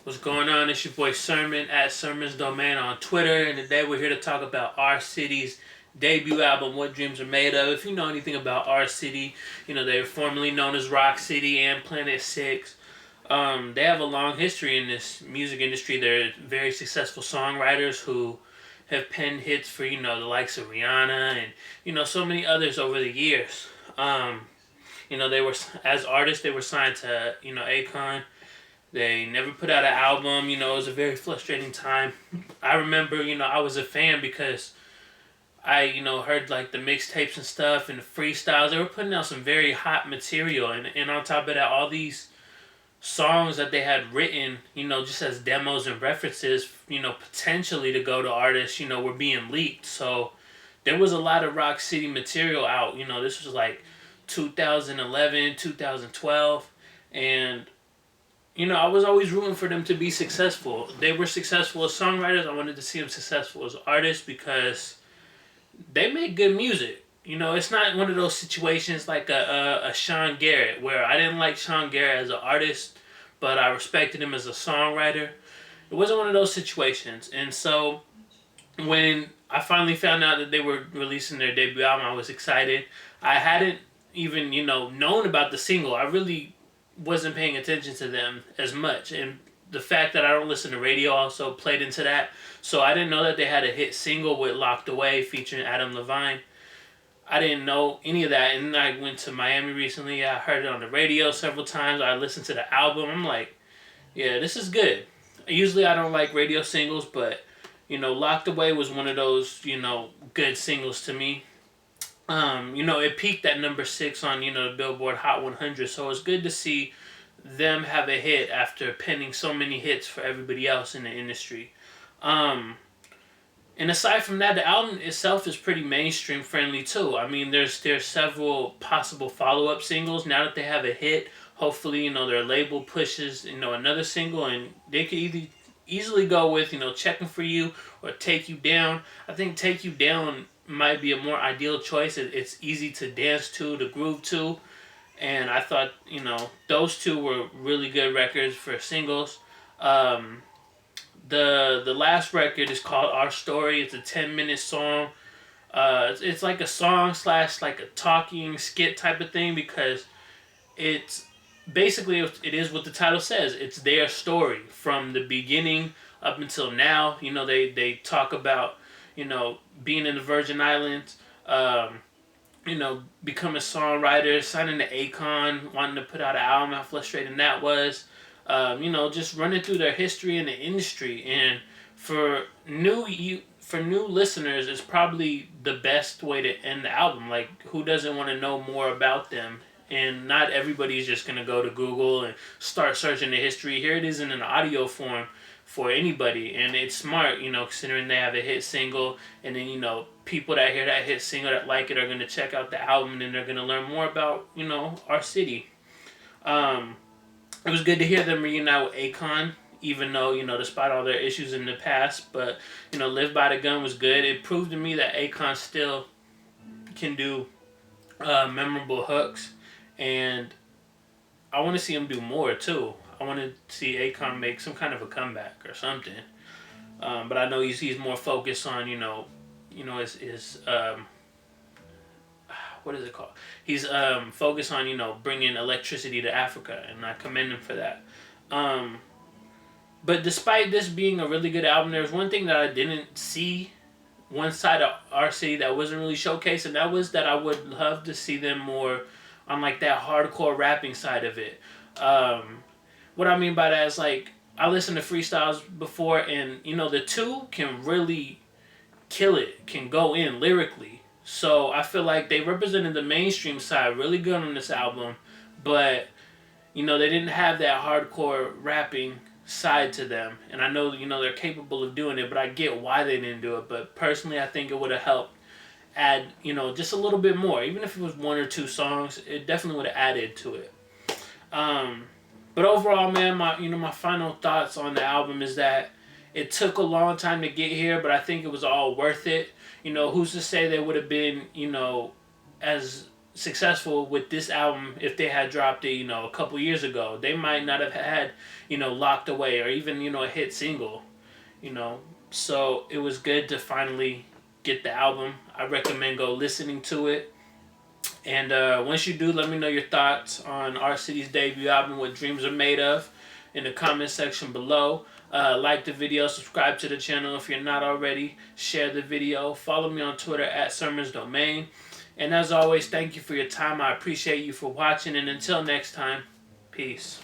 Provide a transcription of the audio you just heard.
What's going on? It's your boy Sermon at Sermon's Domain on Twitter, and today we're here to talk about our city's debut album, What Dreams Are Made Of. If you know anything about our city, they were formerly known as Rock City and Planet Six. They have a long history in this music industry. They're very successful songwriters who have penned hits for the likes of Rihanna and so many others over the years. They were, as artists, they were signed to Akon. They never put out an album. It was a very frustrating time. I remember, I was a fan because I, heard like the mixtapes and stuff and the freestyles. They were putting out some very hot material. And on top of that, all these songs that they had written, just as demos and references, potentially to go to artists, were being leaked. So there was a lot of Rock City material out. This was like 2011, 2012. And I was always rooting for them to be successful. They were successful as songwriters. I wanted to see them successful as artists because they make good music. It's not one of those situations like a Sean Garrett where I didn't like Sean Garrett as an artist, but I respected him as a songwriter. It wasn't one of those situations. And so when I finally found out that they were releasing their debut album, I was excited. I hadn't even, known about the single. I really wasn't paying attention to them as much, and the fact that I don't listen to radio also played into that. So I didn't know that they had a hit single with Locked Away featuring Adam Levine. I didn't know any of that, and I went to Miami recently. I heard it on the radio several times. I listened to the album. I'm like, yeah, this is good. Usually I don't like radio singles, but Locked Away was one of those good singles to me. It peaked at number 6 on, the Billboard Hot 100, so it's good to see them have a hit after penning so many hits for everybody else in the industry. And aside from that, the album itself is pretty mainstream friendly too. I mean, there's several possible follow-up singles. Now that they have a hit, hopefully, their label pushes, another single, and they could easily go with, Checking For You or Take You Down. I think Take You Down might be a more ideal choice. It's easy to dance to groove to, and I thought those two were really good records for singles. The last record is called Our Story. It's a 10-minute song. It's like a song slash like a talking skit type of thing because it's basically it is what the title says. It's their story from the beginning up until now. They talk about being in the Virgin Islands, becoming a songwriter, signing to Akon, wanting to put out an album, how frustrating that was. Just running through their history in the industry. And for new listeners, it's probably the best way to end the album. Like, who doesn't want to know more about them? And not everybody's just going to go to Google and start searching the history. Here it is in an audio form for anybody, and it's smart, considering they have a hit single, and then, people that hear that hit single that like it are going to check out the album, and then they're going to learn more about, our city. It was good to hear them reunite with Akon, even though, despite all their issues in the past, but, Live by the Gun was good. It proved to me that Akon still can do memorable hooks, and I want to see him do more, too. I want to see Akon make some kind of a comeback or something. But I know he's more focused on, his what is it called? He's focused on, bringing electricity to Africa, and I commend him for that. But despite this being a really good album, there's one thing that I didn't see one side of our city that wasn't really showcased, and that was that I would love to see them more on like that hardcore rapping side of it. What I mean by that is, like, I listened to freestyles before, and the two can really kill it, can go in lyrically. So I feel like they represented the mainstream side really good on this album, but they didn't have that hardcore rapping side to them. And I know they're capable of doing it, but I get why they didn't do it. But personally, I think it would have helped add just a little bit more. Even if it was 1 or 2 songs, it definitely would have added to it. But overall, man, my final thoughts on the album is that it took a long time to get here, but I think it was all worth it. Who's to say they would have been, as successful with this album if they had dropped it, a couple years ago. They might not have had, Locked Away or even, a hit single, you know. So it was good to finally get the album. I recommend go listening to it. And once you do, let me know your thoughts on our city's debut album, What Dreams Are Made Of, in the comment section below. Like the video, subscribe to the channel if you're not already, share the video, follow me on Twitter at Sermons Domain. And as always, thank you for your time. I appreciate you for watching, and until next time, peace.